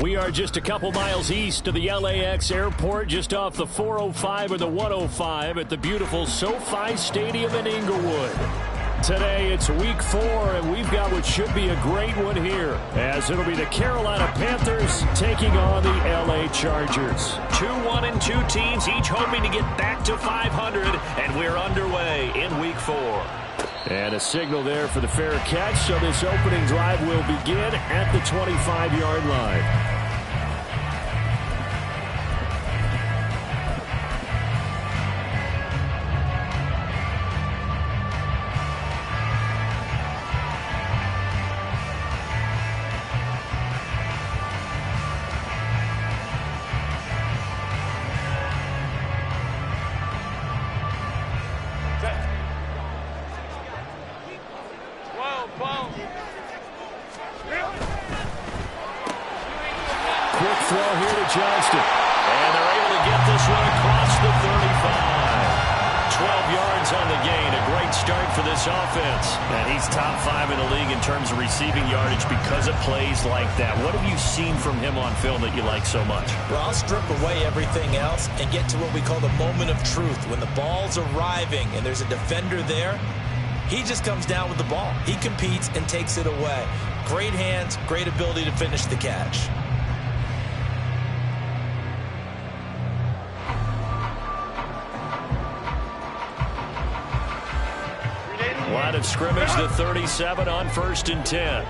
We are just a couple miles east of the LAX airport, just off the 405 or the 105 at the beautiful SoFi Stadium in Inglewood. Today, it's week 4, and we've got what should be a great one here, as it'll be the Carolina Panthers taking on the LA Chargers. 2-1-2 teams, each hoping to get back to 500, and we're underway in week 4. And a signal there for the fair catch, so this opening drive will begin at the 25-yard line. Johnston. And they're able to get this one across the 35. 12 yards on the gain. A great start for this offense. And he's top 5 in the league in terms of receiving yardage because of plays like that. What have you seen from him on film that you like so much? Well, I'll strip away everything else and get to what we call the moment of truth. When the ball's arriving and there's a defender there, he just comes down with the ball. He competes and takes it away. Great hands, great ability to finish the catch. Line of scrimmage, the 37 on 1st and 10.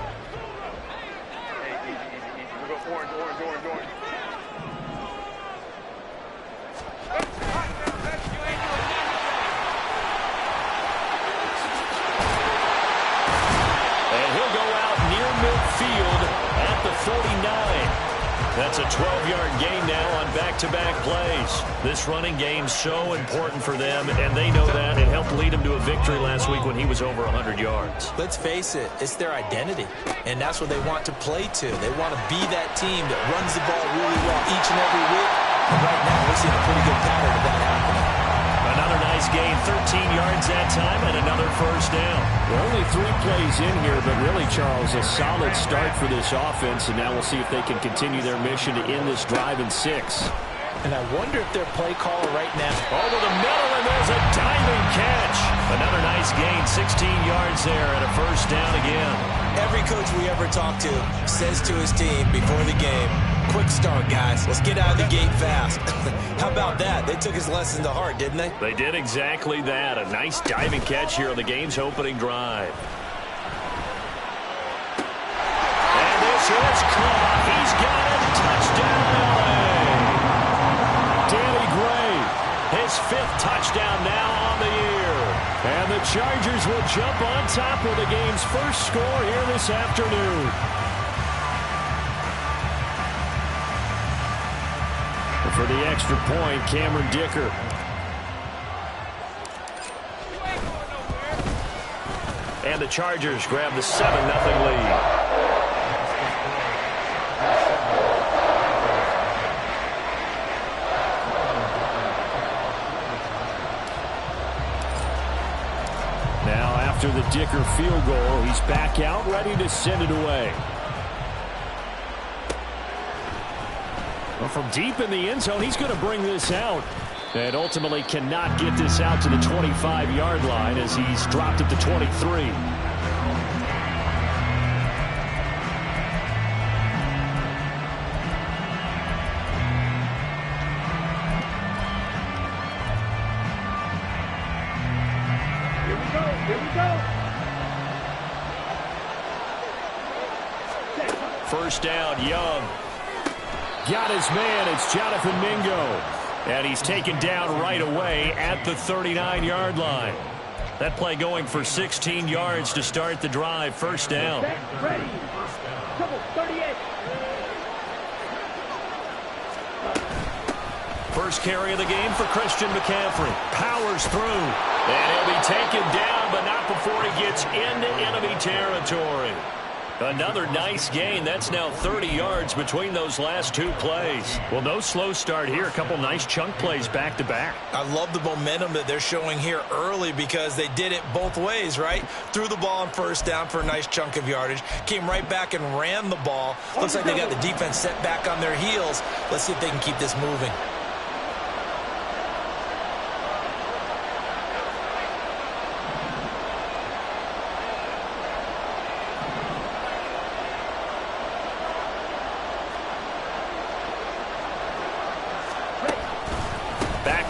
And he'll go out near midfield at the 49. That's a 12-yard gain now on back-to-back plays. This running game's so important for them, and they know that. It helped lead them to a victory last week when he was over 100 yards. Let's face it, it's their identity, and that's what they want to play to. They want to be that team that runs the ball really well each and every week. And right now, we're seeing a pretty good pattern of that happening. Another nice gain, 13 yards that time, and another first down. Well, only 3 plays in here, but really, Charles, a solid start for this offense, and now we'll see if they can continue their mission to end this drive in 6. And I wonder if their play caller right now... Over the middle, and there's a diving catch. Another nice gain, 16 yards there, and a first down again. Every coach we ever talk to says to his team before the game, quick start, guys. Let's get out of the gate fast. How about that? They took his lesson to heart, didn't they? They did exactly that. A nice diving catch here on the game's opening drive. And this is caught. He's got it. Touchdown, LA. Danny Gray, his 5th touchdown now on the year. And the Chargers will jump on top of the game's first score here this afternoon. For the extra point, Cameron Dicker. And the Chargers grab the 7-0 lead. Now, after the Dicker field goal, he's back out, ready to send it away. Well, from deep in the end zone, he's going to bring this out. And ultimately cannot get this out to the 25-yard line as he's dropped it to 23. Here we go. First down, Young. Got his man. It's Jonathan Mingo. And he's taken down right away at the 39-yard line. That play going for 16 yards to start the drive. First down. Ready. Double 38. First carry of the game for Christian McCaffrey. Powers through. And he'll be taken down, but not before he gets into enemy territory. Another nice gain. That's now 30 yards between those last two plays. Well, no slow start here. A couple nice chunk plays back-to-back. I love the momentum that they're showing here early because they did it both ways, right? Threw the ball on first down for a nice chunk of yardage. Came right back and ran the ball. Looks like they got the defense set back on their heels. Let's see if they can keep this moving.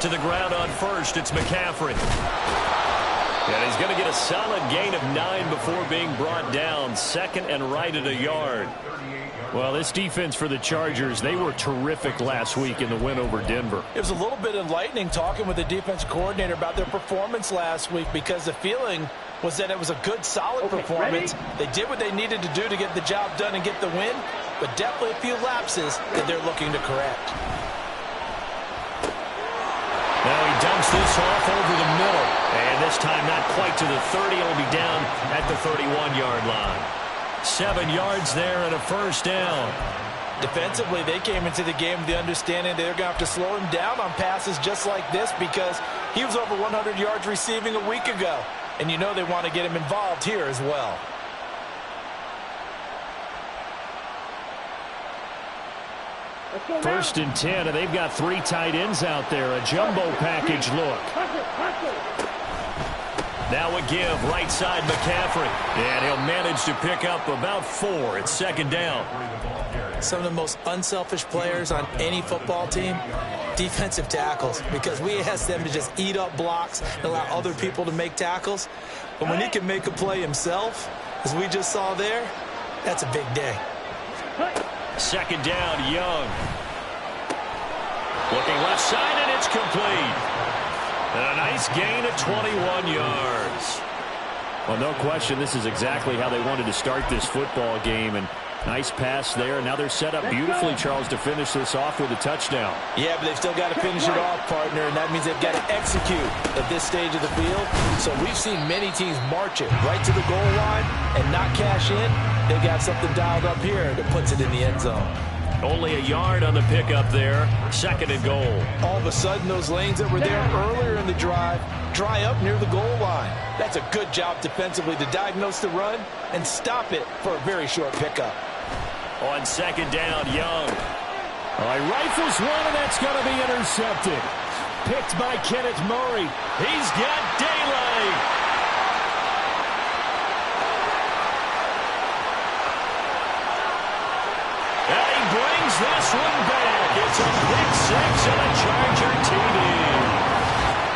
To the ground on first, it's McCaffrey. And he's going to get a solid gain of 9 before being brought down. Second and right at a yard. Well, this defense for the Chargers, they were terrific last week in the win over Denver. It was a little bit enlightening talking with the defense coordinator about their performance last week because the feeling was that it was a good, solid performance. They did what they needed to do to get the job done and get the win, but definitely a few lapses that they're looking to correct. Now he dumps this off over the middle. And this time not quite to the 30. It'll be down at the 31-yard line. 7 yards there and a first down. Defensively, they came into the game with the understanding they're going to have to slow him down on passes just like this because he was over 100 yards receiving a week ago. And you know they want to get him involved here as well. First and 10, and they've got 3 tight ends out there. A jumbo package look. Now a give, right side McCaffrey. And he'll manage to pick up about 4. It's second down. Some of the most unselfish players on any football team, defensive tackles, because we ask them to just eat up blocks and allow other people to make tackles. But when he can make a play himself, as we just saw there, that's a big day. Second down, Young. Looking left side, and it's complete. And a nice gain of 21 yards. Well, no question, this is exactly how they wanted to start this football game. And nice pass there. Now they're set up beautifully, Charles, to finish this off with a touchdown. Yeah, but they've still got to finish it off, partner, and that means they've got to execute at this stage of the field. So we've seen many teams march it right to the goal line and not cash in. They got something dialed up here that puts it in the end zone. Only a yard on the pickup there. Second and goal. All of a sudden, those lanes that were there earlier in the drive dry up near the goal line. That's a good job defensively to diagnose the run and stop it for a very short pickup. On second down, Young. All right, rifles one, and that's going to be intercepted. Picked by Kenneth Murray. He's got daylight. And he brings this one back. It's a pick 6 and a Charger TD.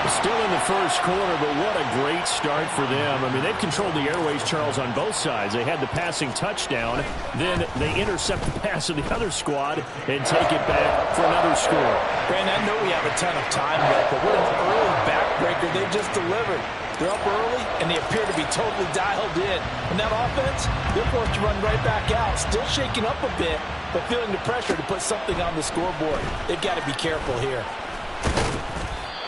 Still in the first quarter, but what a great start for them. I mean, they've controlled the airways, Charles, on both sides. They had the passing touchdown. Then they intercept the pass of the other squad and take it back for another score. Brandon, I know we have a ton of time left, but what an early backbreaker they just delivered. They're up early, and they appear to be totally dialed in. And that offense, they're forced to run right back out. Still shaking up a bit, but feeling the pressure to put something on the scoreboard. They've got to be careful here.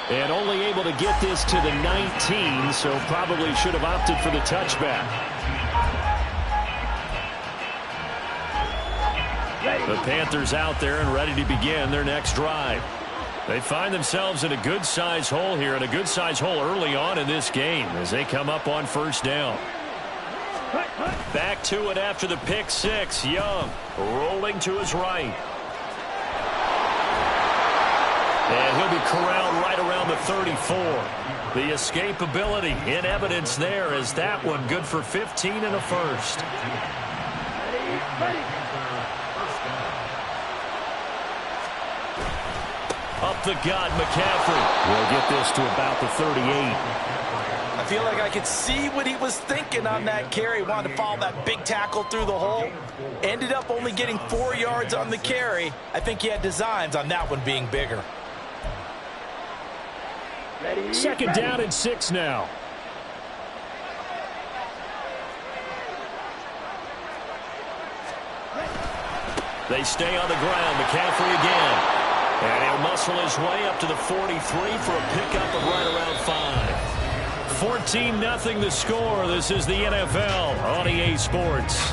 And only able to get this to the 19, so probably should have opted for the touchback. The Panthers out there and ready to begin their next drive. They find themselves in a good-sized hole here, and a good-sized hole early on in this game as they come up on first down. Back to it after the pick 6. Young rolling to his right. And he'll be corralled right around the 34. The escapability in evidence there as that one good for 15 and a first. Up the gut, McCaffrey. We'll get this to about the 38. I feel like I could see what he was thinking on that carry. Wanted to follow that big tackle through the hole. Ended up only getting 4 yards on the carry. I think he had designs on that one being bigger. Second down and 6 now. They stay on the ground. McCaffrey again. And he'll muscle his way up to the 43 for a pickup of right around 5. 14-0 the score. This is the NFL on EA Sports.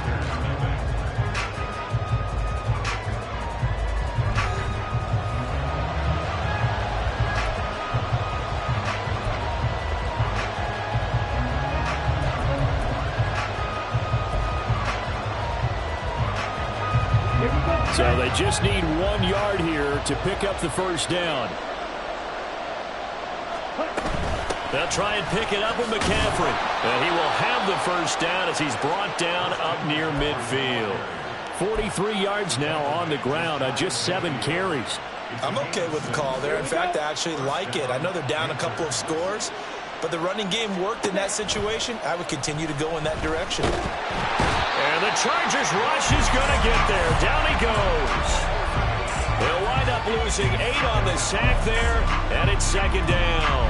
just need 1 yard here to pick up the first down. They'll try and pick it up with McCaffrey. And he will have the first down as he's brought down up near midfield. 43 yards now on the ground on just 7 carries. I'm okay with the call there. In fact, I actually like it. I know they're down a couple of scores, but the running game worked in that situation. I would continue to go in that direction. And the Chargers rush is going to get there. Down he goes. They'll wind up losing 8 on the sack there, and it's second down.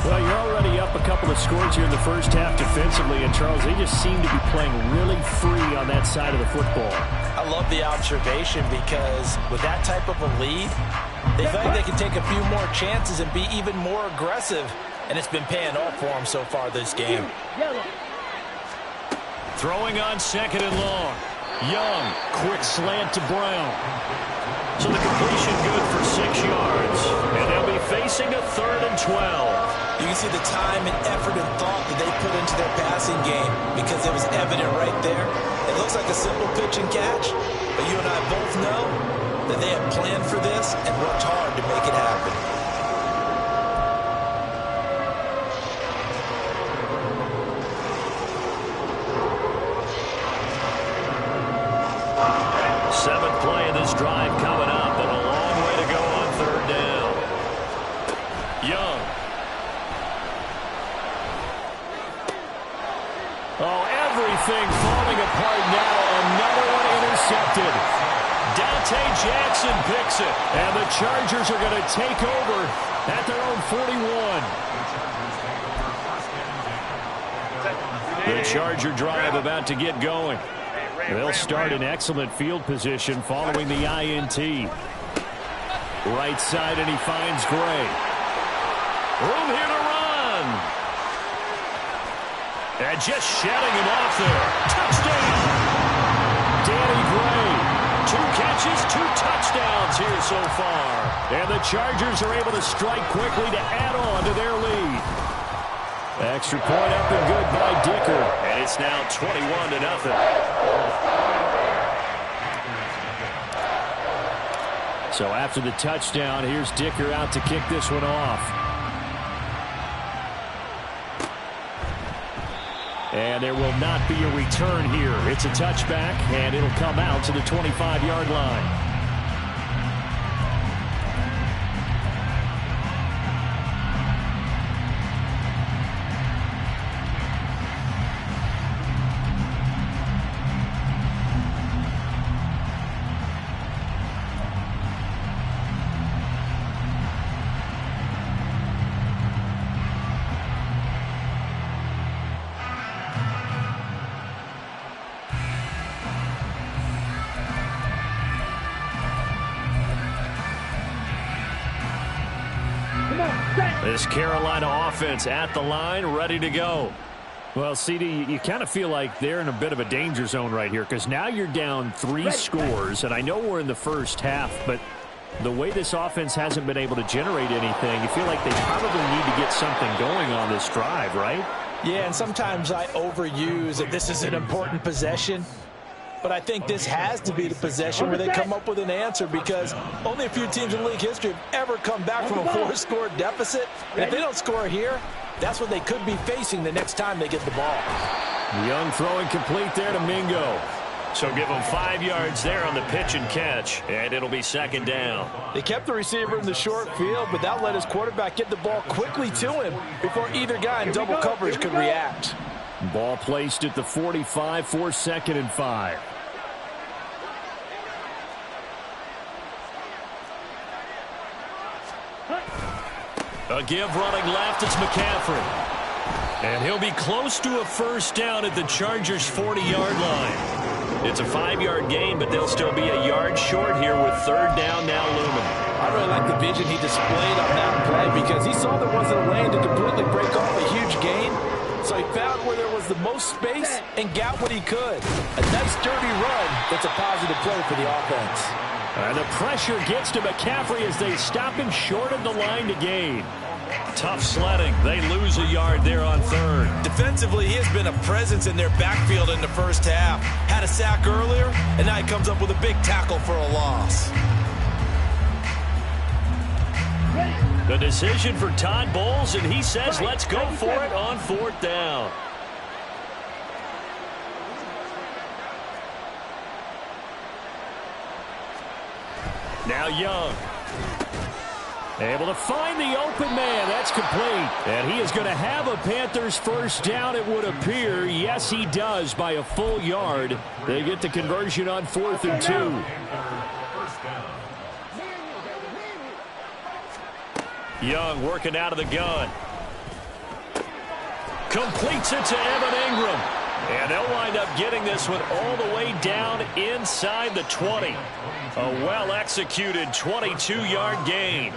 Well, you're already up a couple of scores here in the first half defensively, and Charles, they just seem to be playing really free on that side of the football. I love the observation because with that type of a lead, they feel like they can take a few more chances and be even more aggressive, and it's been paying off for them so far this game. Throwing on second and long. Young, quick slant to Brown. So the completion good for 6 yards. And they'll be facing a 3rd and 12. You can see the time and effort and thought that they put into their passing game because it was evident right there. It looks like a simple pitch and catch, but you and I both know that they have planned for this and worked hard to make it happen. Seventh play of this drive coming up, and a long way to go on 3rd down. Young. Oh, everything falling apart now. Another one intercepted. Dante Jackson picks it. And the Chargers are going to take over at their own 41. The Charger drive about to get going. They'll start in excellent field position following the INT. Right side, and he finds Gray. Room here to run. And just shutting him off there. Touchdown. Danny Gray. 2 catches, 2 touchdowns here so far. And the Chargers are able to strike quickly to add on to their lead. Extra point up and good by Dicker. And it's now 21-0. So after the touchdown, here's Dicker out to kick this one off. And there will not be a return here. It's a touchback, and it'll come out to the 25-yard line. This Carolina offense at the line, ready to go. Well, CD, you kind of feel like they're in a bit of a danger zone right here because now you're down 3 scores, and I know we're in the first half, but the way this offense hasn't been able to generate anything, you feel like they probably need to get something going on this drive, right? Yeah, and sometimes I overuse that this is an important possession. But I think this has to be the possession where they come up with an answer because only a few teams in league history have ever come back from a 4-score deficit. And if they don't score here, that's what they could be facing the next time they get the ball. Young throwing complete there to Mingo. So give them 5 yards there on the pitch and catch, and it'll be second down. They kept the receiver in the short field, but that let his quarterback get the ball quickly to him before either guy in double coverage could react. Ball placed at the 45 for 2nd and 5. A give running left, it's McCaffrey. And he'll be close to a first down at the Chargers' 40-yard line. It's a 5-yard gain, but they'll still be a yard short here with 3rd down now looming. I really like the vision he displayed on that play because he saw there wasn't a lane to completely break off a huge gain. So he found where there was the most space and got what he could. A nice, dirty run that's a positive play for the offense. And the pressure gets to McCaffrey as they stop him short of the line to gain. Tough sledding. They lose a yard there on third. Defensively, he has been a presence in their backfield in the first half. Had a sack earlier, and now he comes up with a big tackle for a loss. The decision for Todd Bowles, and he says let's go for it on fourth down. Now Young. Able to find the open man. That's complete. And he is going to have a Panthers first down, it would appear. Yes, he does by a full yard. They get the conversion on 4th and 2. Young working out of the gun. Completes it to Evan Ingram. And they'll wind up getting this one all the way down inside the 20. A well-executed 22-yard gain.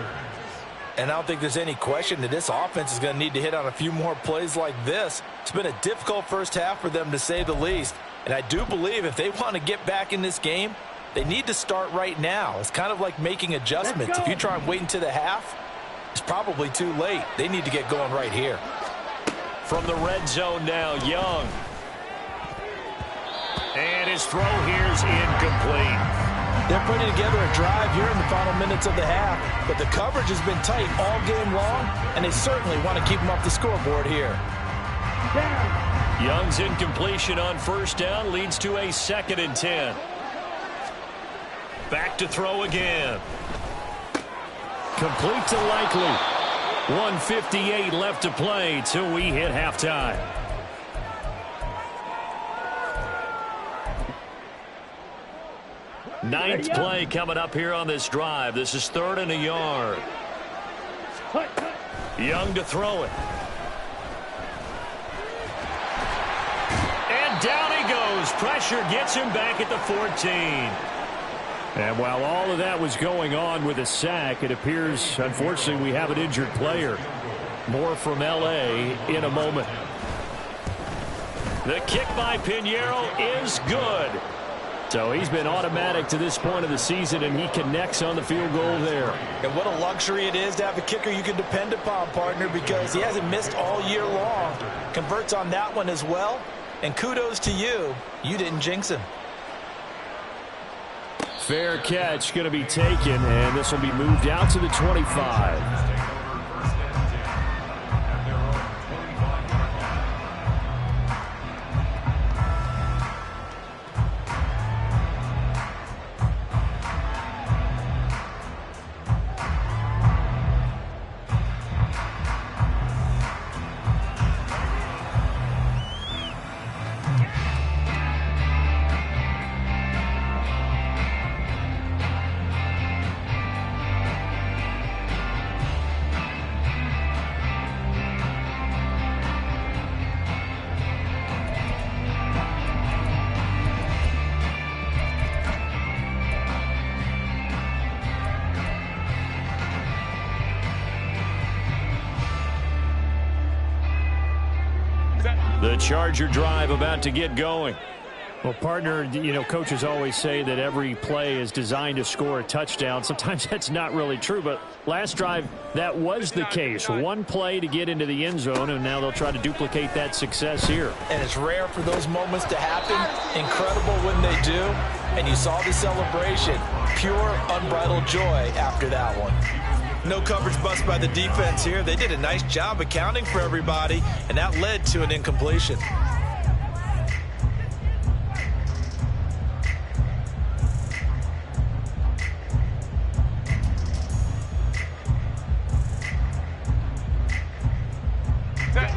And I don't think there's any question that this offense is going to need to hit on a few more plays like this. It's been a difficult first half for them, to say the least. And I do believe if they want to get back in this game, they need to start right now. It's kind of like making adjustments. If you try and wait until the half, it's probably too late. They need to get going right here. From the red zone now, Young. And his throw here is incomplete. They're putting together a drive here in the final minutes of the half, but the coverage has been tight all game long, and they certainly want to keep them off the scoreboard here. Young's incompletion on first down leads to a 2nd and 10. Back to throw again. Complete to Likely. 1:58 left to play till we hit halftime. Ninth play coming up here on this drive. This is 3rd and a yard. Young to throw it. And down he goes. Pressure gets him back at the 14. And while all of that was going on with a sack, it appears, unfortunately, we have an injured player. More from L.A. in a moment. The kick by Pinheiro is good. So he's been automatic to this point of the season, and he connects on the field goal there. And what a luxury it is to have a kicker you can depend upon, partner, because he hasn't missed all year long. Converts on that one as well. And kudos to you. You didn't jinx him. Fair catch going to be taken, and this will be moved out to the 25. The Charger drive about to get going. Well, partner, you know, coaches always say that every play is designed to score a touchdown. Sometimes that's not really true, but last drive, that was the case. One play to get into the end zone, and now they'll try to duplicate that success here. And it's rare for those moments to happen. Incredible when they do. And you saw the celebration. Pure, unbridled joy after that one. No coverage bust by the defense here. They did a nice job accounting for everybody, and that led to an incompletion.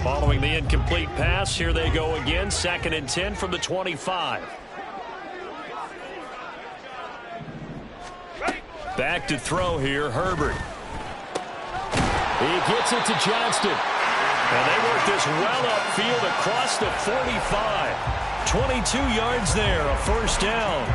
Following the incomplete pass, here they go again. 2nd and 10 from the 25. Back to throw here, Herbert. He gets it to Johnston. And they work this well upfield across the 45. 22 yards there, a first down.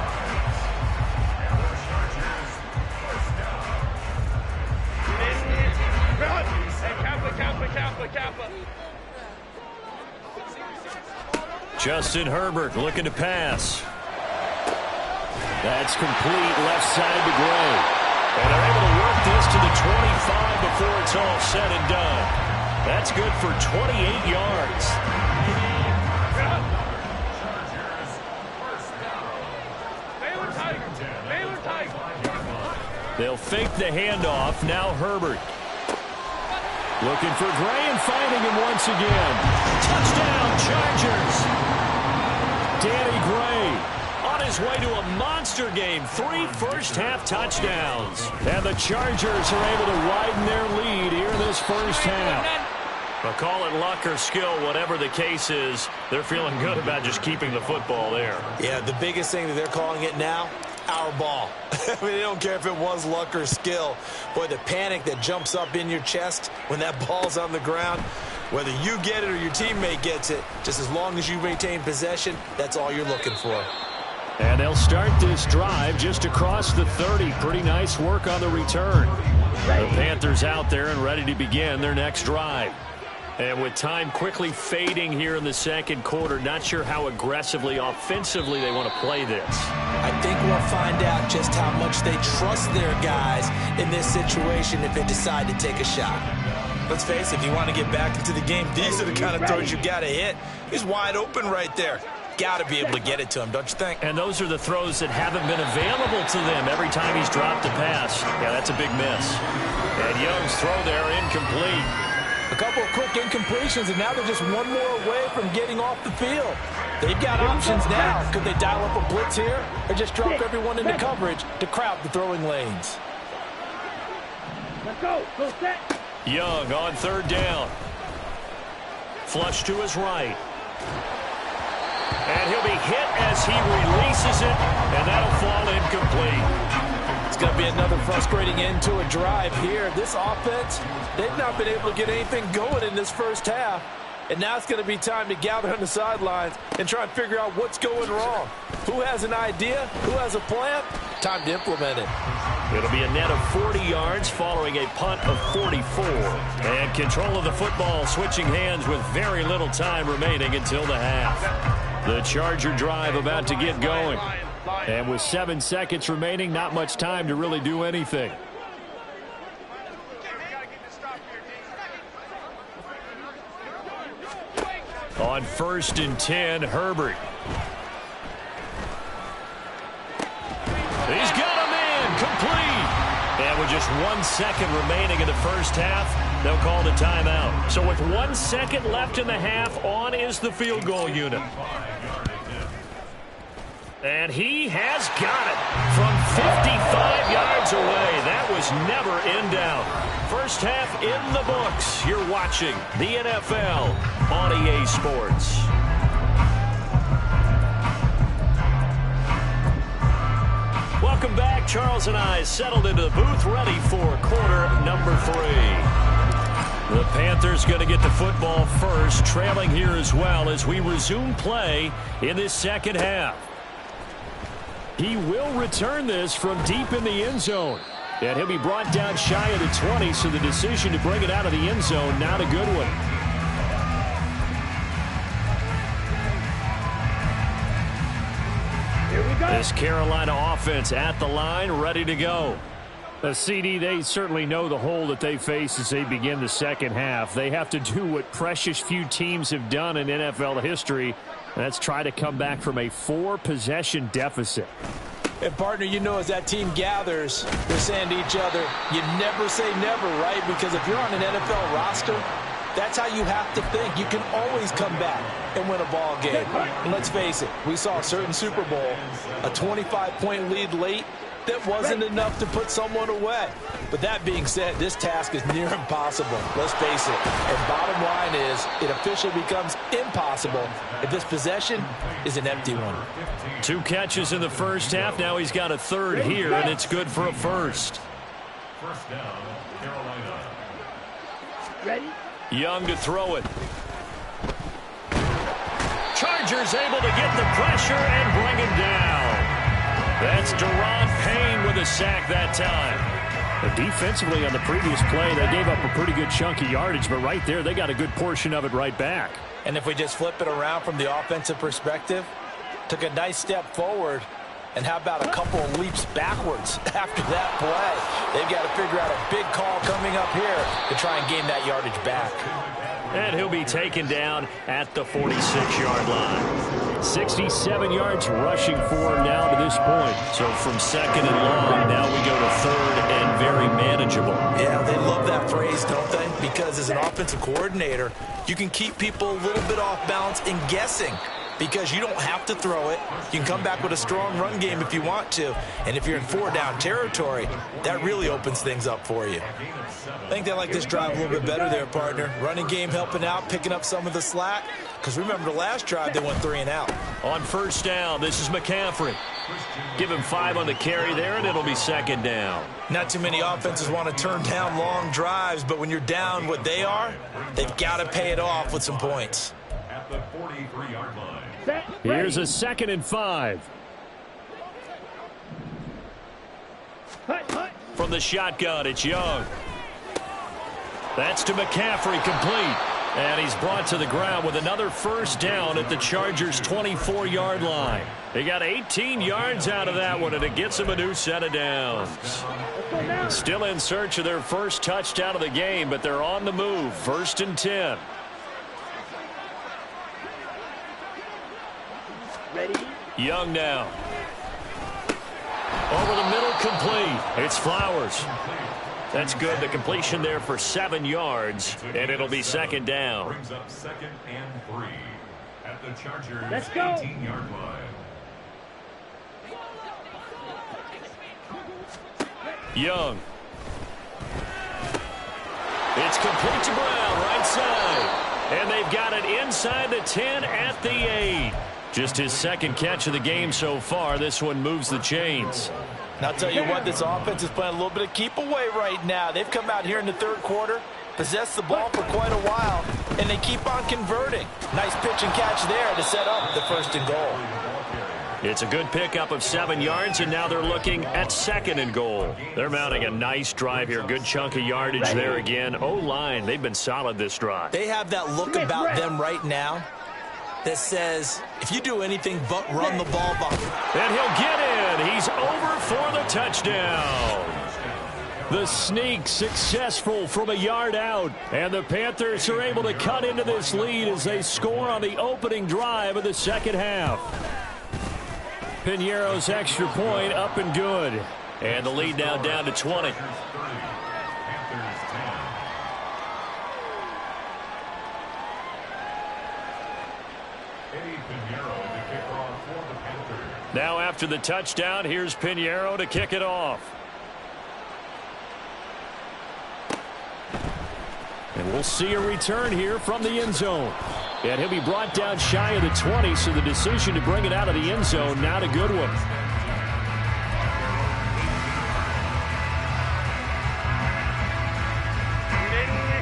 Justin Herbert looking to pass. That's complete left side to Gray. And they're able to work this to the 25 before it's it's all said and done. That's good for 28 yards. They'll fake the handoff. Now Herbert. Looking for Gray and finding him once again. Touchdown, Chargers. Danny Gray on his way to a monster game. 3 first-half touchdowns. And the Chargers are able to widen their lead here in this first half. But call it luck or skill, whatever the case is, they're feeling good about just keeping the football there. Yeah, the biggest thing that they're calling it now, our ball. I mean, they don't care if it was luck or skill. Boy, the panic that jumps up in your chest when that ball's on the ground, whether you get it or your teammate gets it, just as long as you maintain possession, that's all you're looking for. And they'll start this drive just across the 30. Pretty nice work on the return. The Panthers out there and ready to begin their next drive. And with time quickly fading here in the second quarter, not sure how aggressively, offensively they want to play this. I think we'll find out just how much they trust their guys in this situation if they decide to take a shot. Let's face it, if you want to get back into the game, these are the kind of throws you got to hit. He's wide open right there. Got to be able to get it to him, don't you think? And those are the throws that haven't been available to them every time he's dropped a pass. Yeah, that's a big miss. And Young's throw there incomplete. A couple of quick incompletions, and now they're just one more away from getting off the field. They've got options now. Could they dial up a blitz here or just drop everyone into coverage to crowd the throwing lanes? Let's go. Go set. Young on third down. Flush to his right. And he'll be hit as he releases it, and that'll fall incomplete. It's going to be another frustrating end to a drive here. This offense, they've not been able to get anything going in this first half. And now it's going to be time to gather on the sidelines and try and figure out what's going wrong. Who has an idea? Who has a plan? Time to implement it. It'll be a net of 40 yards following a punt of 44. And control of the football switching hands with very little time remaining until the half. The Charger drive about to get going. And with 7 seconds remaining, not much time to really do anything. On 1st and 10, Herbert. He's got him in, complete. And with just 1 second remaining in the first half, they'll call the timeout. So with 1 second left in the half, on is the field goal unit. And he has got it from 55 yards away. That was never in doubt. First half in the books. You're watching the NFL on EA Sports. Welcome back. Charles and I settled into the booth, ready for quarter number 3. The Panthers going to get the football first, trailing here as well as we resume play in this second half. He will return this from deep in the end zone. And he'll be brought down shy of the 20, so the decision to bring it out of the end zone, not a good one. Here we go. This Carolina offense at the line, ready to go. CD, they certainly know the hole that they face as they begin the second half. They have to do what precious few teams have done in NFL history. That's try to come back from a 4-possession deficit. And, partner, you know, as that team gathers, they're saying to each other, you never say never, right? Because if you're on an NFL roster, that's how you have to think. You can always come back and win a ball game. And let's face it, we saw a certain Super Bowl, a 25-point lead late, that wasn't enough to put someone away. But that being said, this task is near impossible. Let's face it. And bottom line is, it officially becomes impossible if this possession is an empty one. 2 catches in the first half. Now he's got a third here, and it's good for a first. First down, Carolina. Ready? Young to throw it. Chargers able to get the pressure and bring him down. That's Deron Payne with a sack that time. But defensively on the previous play, they gave up a pretty good chunk of yardage, but right there, they got a good portion of it right back. And if we just flip it around from the offensive perspective, took a nice step forward, And how about a couple of leaps backwards after that play? They've got to figure out a big call coming up here to try and gain that yardage back. And he'll be taken down at the 46-yard line. 67 yards rushing for him now to this point. So from second and long, now we go to third and very manageable. Yeah, they love that phrase, don't they? Because as an offensive coordinator, you can keep people a little bit off balance and guessing. Because you don't have to throw it. You can come back with a strong run game if you want to. And if you're in 4-down territory, that really opens things up for you. I think they like this drive a little bit better there, partner. Running game helping out, picking up some of the slack. Because remember the last drive, they went 3 and out. On first down, this is McCaffrey. Give him 5 on the carry there, and it'll be second down. Not too many offenses want to turn down long drives, but when you're down what they are, they've got to pay it off with some points. At the 43-yard line. Here's a 2nd and 5. From the shotgun, it's Young. That's to McCaffrey, complete. And he's brought to the ground with another first down at the Chargers' 24-yard line. They got 18 yards out of that one, and it gets them a new set of downs. Still in search of their first touchdown of the game, but they're on the move. 1st and 10. Ready? Young now. Over the middle, complete. It's Flowers. That's good. The completion there for 7 yards, and it'll be second down. Brings up 2nd and 3 at the Chargers' Let's go. 18-yard line. Young. It's complete to Brown, right side. And they've got it inside the 10 at the 8. Just his 2nd catch of the game so far. This one moves the chains. And I'll tell you what, this offense is playing a little bit of keep away right now. They've come out here in the 3rd quarter, possessed the ball for quite a while, and they keep on converting. Nice pitch and catch there to set up the 1st and goal. It's a good pickup of 7 yards, and now they're looking at 2nd and goal. They're mounting a nice drive here. Good chunk of yardage there again. O-line, they've been solid this drive. They have that look about them right now that says, if you do anything but run the ball behind. And he'll get in. He's over for the touchdown. The sneak successful from a yard out. And the Panthers are able to cut into this lead as they score on the opening drive of the 2nd half. Piñeiro's extra point up and good. And the lead now down to 20. Now after the touchdown, here's Piñeiro to kick it off. And we'll see a return here from the end zone. And he'll be brought down shy of the 20, so the decision to bring it out of the end zone, not a good one.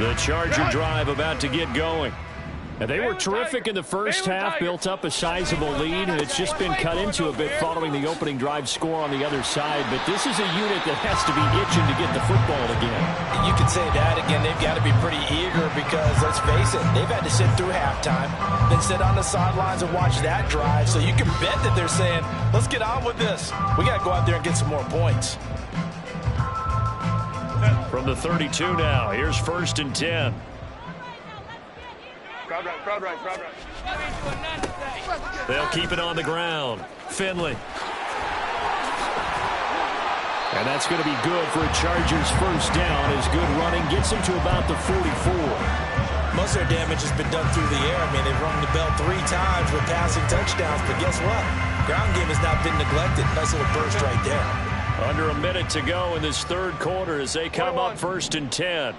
The Charger drive about to get going. And they were terrific in the first half, built up a sizable lead, and it's just been cut into a bit following the opening drive score on the other side. But this is a unit that has to be itching to get the football again. You can say that again. They've got to be pretty eager because, let's face it, they've had to sit through halftime, then sit on the sidelines and watch that drive. So you can bet that they're saying, let's get on with this. We got to go out there and get some more points. From the 32 now, here's 1st and 10. Crowd right. They'll keep it on the ground. Finley. And that's going to be good for a Chargers first down as good running gets them to about the 44. Most of their damage has been done through the air. I mean, they've rung the bell 3 times with passing touchdowns, but guess what? Ground game has not been neglected. Nice little burst right there. Under a minute to go in this 3rd quarter as they come up 1st and 10.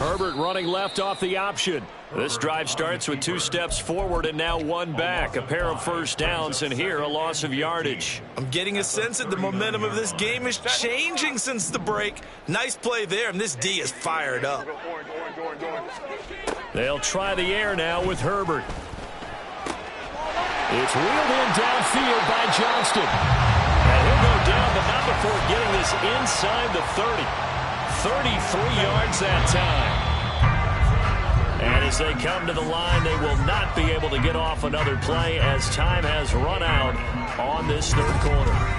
Herbert running left off the option. This drive starts with 2 steps forward and now 1 back. A pair of first downs, and here a loss of yardage. I'm getting a sense that the momentum of this game is changing since the break. Nice play there, and this D is fired up. They'll try the air now with Herbert. It's wheeled in downfield by Johnston. And he'll go down, but not before getting this inside the 30. 33 yards that time. And as they come to the line, they will not be able to get off another play as time has run out on this third quarter.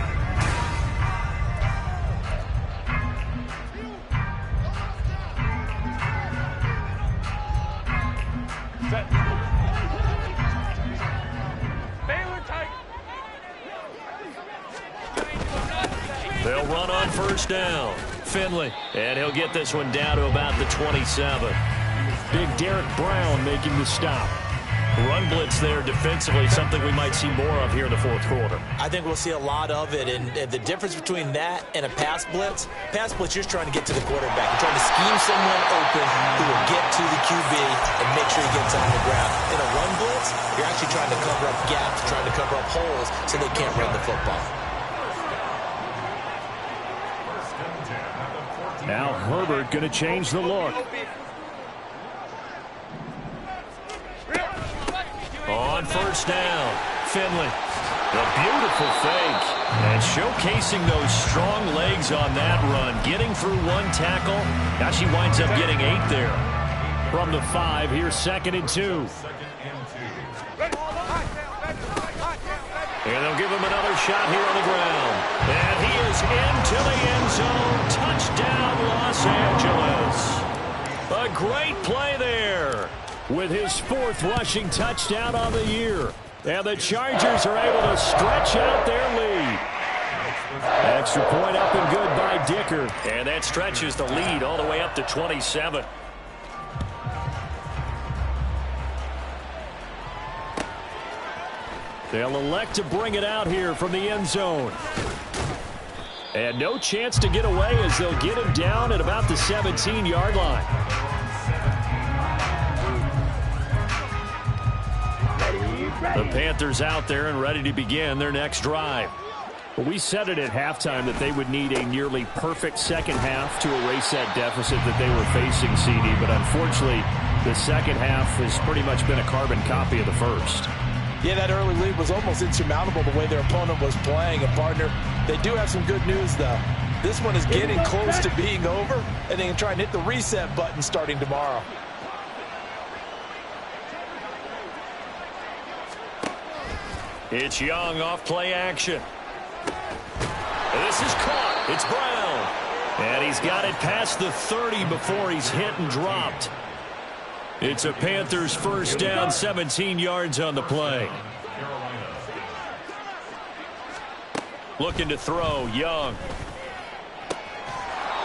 They'll run on first down. Finley, and he'll get this one down to about the 27. Big Derek Brown making the stop. Run blitz there defensively, something we might see more of here in the fourth quarter. I think we'll see a lot of it, and the difference between that and a pass blitz, you're just trying to get to the quarterback. You're trying to scheme someone open who will get to the QB and make sure he gets on the ground. In a run blitz, you're actually trying to cover up gaps, trying to cover up holes so they can't run the football. Now Herbert going to change the look. On first down, Finley. The beautiful fake. And showcasing those strong legs on that run. Getting through one tackle. Now she winds up getting 8 there. From the 5, here's 2nd and 2. And they'll give him another shot here on the ground. And he is into the end zone. Touchdown, Los Angeles. A great play there. With his 4th rushing touchdown on the year. And the Chargers are able to stretch out their lead. Extra point up and good by Dicker. And that stretches the lead all the way up to 27. They'll elect to bring it out here from the end zone. And no chance to get away as they'll get him down at about the 17-yard line. The Panthers out there and ready to begin their next drive. We said it at halftime that they would need a nearly perfect second half to erase that deficit that they were facing, CD. But unfortunately, the second half has pretty much been a carbon copy of the first. Yeah, that early lead was almost insurmountable the way their opponent was playing. And, partner, they do have some good news, though. This one is getting close to being over, and they can try and hit the reset button starting tomorrow. It's Young off play action. This is caught. It's Brown. And he's got it past the 30 before he's hit and dropped. It's a Panthers first down, 17 yards on the play. Looking to throw, Young.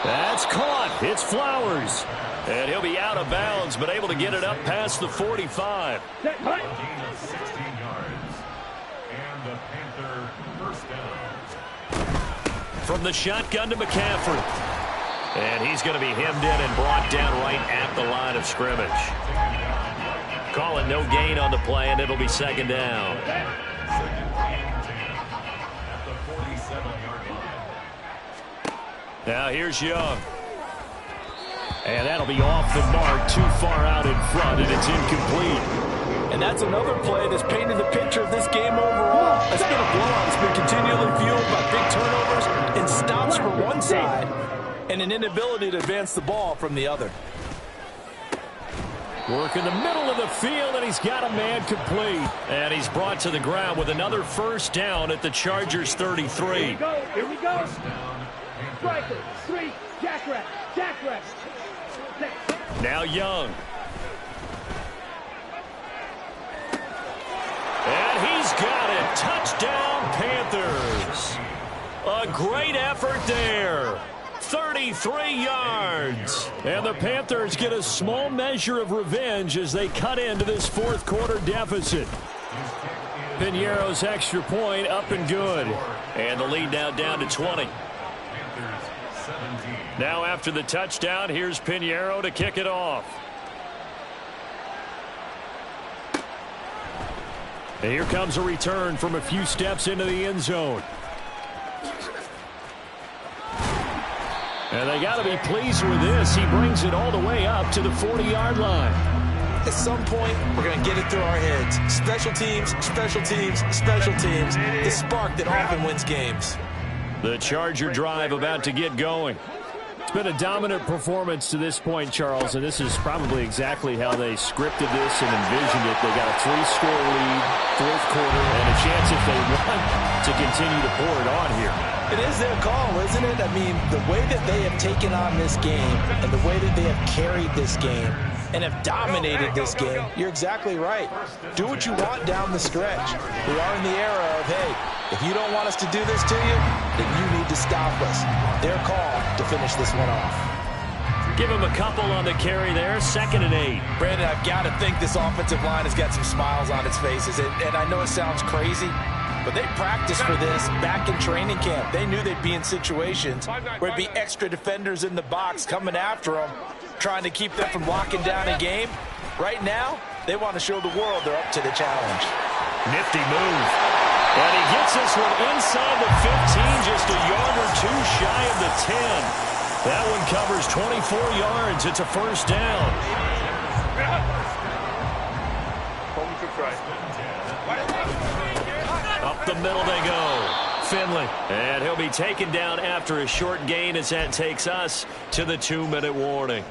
That's caught. It's Flowers. And he'll be out of bounds, but able to get it up past the 45. From the shotgun to McCaffrey. And he's going to be hemmed in and brought down right at the line of scrimmage. Calling no gain on the play, and it'll be second down. Now here's Young. And that'll be off the mark, too far out in front, and it's incomplete. And that's another play that's painted the picture of this game overall. It's been a blowout. It's been continually fueled by big turnovers and stops from one side and an inability to advance the ball from the other. Work in the middle of the field, and he's got a man complete. And he's brought to the ground with another first down at the Chargers 33. Here we go. Here we go. Striker, 3, jackrabbit, jackrabbit. Now Young. And he's got it. Touchdown, Panthers. A great effort there. 33 yards. And the Panthers get a small measure of revenge as they cut into this fourth quarter deficit. Piñeiro's extra point up and good. And the lead now down to 20. Now after the touchdown, here's Piñeiro to kick it off. And here comes a return from a few steps into the end zone. And they got to be pleased with this. He brings it all the way up to the 40-yard line. At some point, we're going to get it through our heads. Special teams, special teams, special teams. The spark that often wins games. The Charger drive about to get going. It's been a dominant performance to this point, Charles, and this is probably exactly how they scripted this and envisioned it. They got a 3-score lead, fourth quarter, and a chance if they want to continue to pour it on here. It is their call, isn't it? I mean, the way that they have taken on this game and the way that they have carried this game and have dominated this game, you're exactly right. Do what you want down the stretch. We are in the era of, hey, if you don't want us to do this to you, then you need to stop us. Their call to finish this one off. Give him a couple on the carry there, 2nd and 8. Brandon, I've got to think this offensive line has got some smiles on its faces. And I know it sounds crazy, but they practiced for this back in training camp. They knew they'd be in situations where it'd be extra defenders in the box coming after them, trying to keep them from locking down a game. Right now, they want to show the world they're up to the challenge. Nifty move. And he gets this one inside the 15, just a yard or two shy of the 10. That one covers 24 yards. It's a first down. Up the middle they go. Finley. And he'll be taken down after a short gain as that takes us to the 2-minute warning.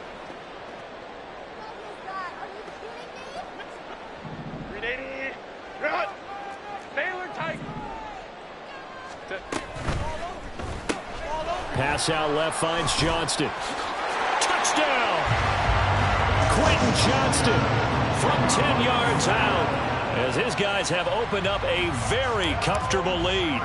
Pass out left finds Johnston. Touchdown! Quentin Johnston from 10 yards out as his guys have opened up a very comfortable lead.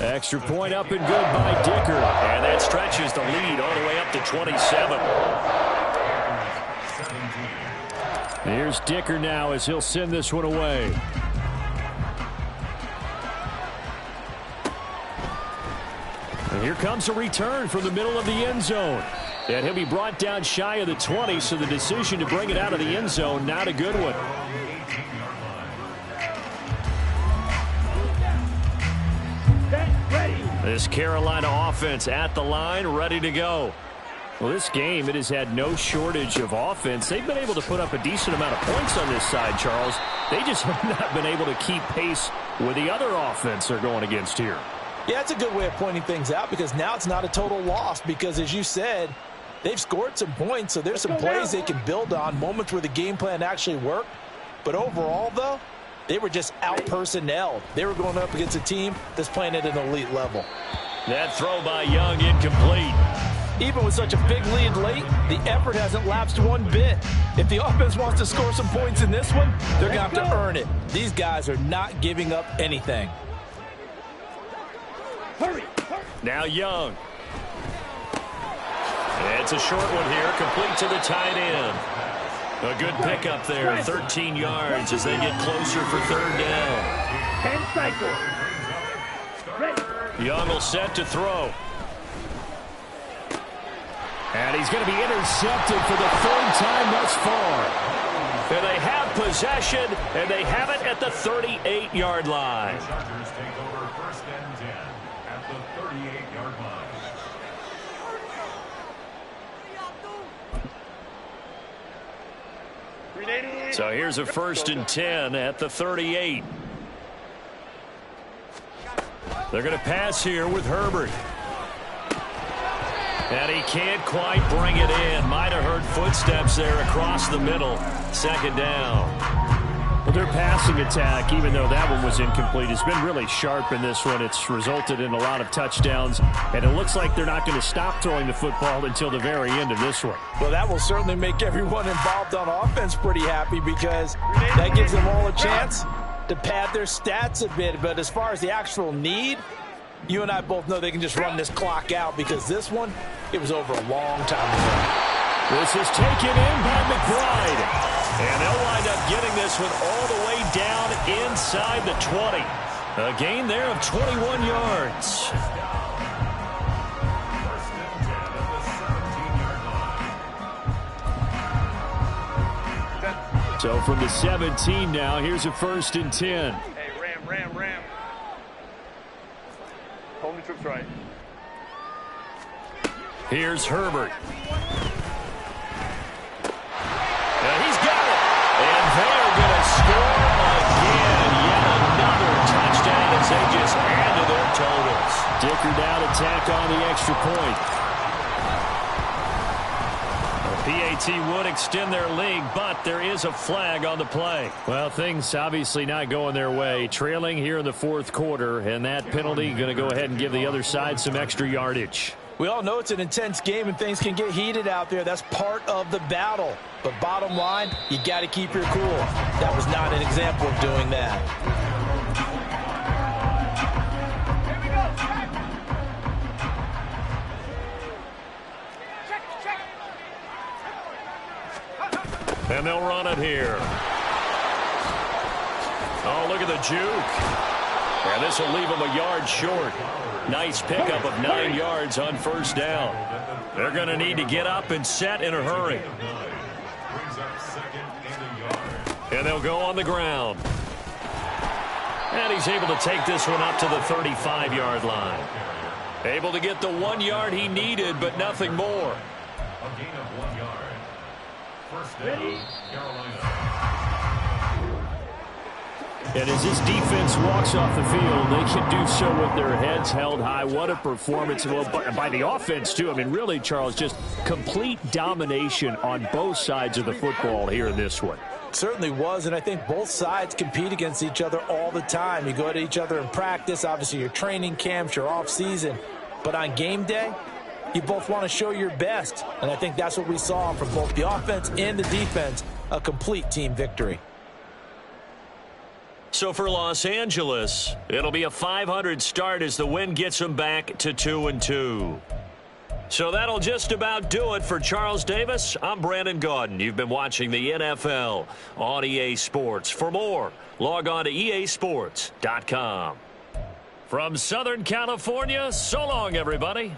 Extra point up and good by Dicker. And that stretches the lead all the way up to 27. Here's Dicker now as he'll send this one away. And here comes a return from the middle of the end zone. And he'll be brought down shy of the 20, so the decision to bring it out of the end zone, not a good one. This Carolina offense at the line, ready to go. Well, this game, it has had no shortage of offense. They've been able to put up a decent amount of points on this side, Charles. They just have not been able to keep pace with the other offense they're going against here. Yeah, it's a good way of pointing things out because now it's not a total loss because, as you said, they've scored some points, so there's some plays they can build on, moments where the game plan actually worked. But overall, though, they were just out-personnelled. They were going up against a team that's playing at an elite level. That throw by Young incomplete. Even with such a big lead late, the effort hasn't lapsed one bit. If the offense wants to score some points in this one, they're going to have to earn it. These guys are not giving up anything. Hurry. Now Young. It's a short one here, complete to the tight end. A good pickup there, 13 yards as they get closer for third down. 10 cycles. Ready. Young will set to throw. And he's going to be intercepted for the third time thus far. And they have possession, and they have it at the 38-yard line. The Chargers take over 1st and 10 at the 38-yard line. So here's a 1st and 10 at the 38. They're going to pass here with Herbert. And he can't quite bring it in. Might have heard footsteps there across the middle. 2nd down. Well, their passing attack, even though that one was incomplete, has been really sharp in this one. It's resulted in a lot of touchdowns, and it looks like they're not going to stop throwing the football until the very end of this one. Well, that will certainly make everyone involved on offense pretty happy because that gives them all a chance to pad their stats a bit. But as far as the actual need, you and I both know they can just run this clock out because this one, it was over a long time ago. This is taken in by McBride. And they'll wind up getting this one all the way down inside the 20. A gain there of 21 yards. So from the 17 now, here's a 1st and 10. Hey, Ram. Hold the troops right. Here's Herbert. He's got it. And they're going to score again. Yet another touchdown as they just add to their totals. marker down to tack on the extra point. PAT would extend their lead, but there is a flag on the play. Well, things obviously not going their way. Trailing here in the fourth quarter, and that penalty going to go ahead and give the other side some extra yardage. We all know it's an intense game and things can get heated out there. That's part of the battle. But bottom line, you got to keep your cool. That was not an example of doing that. And they'll run it here. Oh, look at the juke. And this will leave them a yard short. Nice pickup of 9 yards on first down. They're going to need to get up and set in a hurry. And they'll go on the ground. And he's able to take this one up to the 35-yard line. Able to get the 1 yard he needed, but nothing more. A gain of 1 yard. First down, Carolina. And as this defense walks off the field, they can do so with their heads held high. What a performance. Well, by the offense, too. I mean, really, Charles, just complete domination on both sides of the football here in this one. Certainly was, and I think both sides compete against each other all the time. You go at each other in practice, obviously your training camps, your off-season. But on game day, you both want to show your best. And I think that's what we saw from both the offense and the defense, a complete team victory. So for Los Angeles, it'll be a 500 start as the win gets them back to 2-2. So that'll just about do it for Charles Davis. I'm Brandon Gaudin. You've been watching the NFL on EA Sports. For more, log on to easports.com. From Southern California, so long, everybody.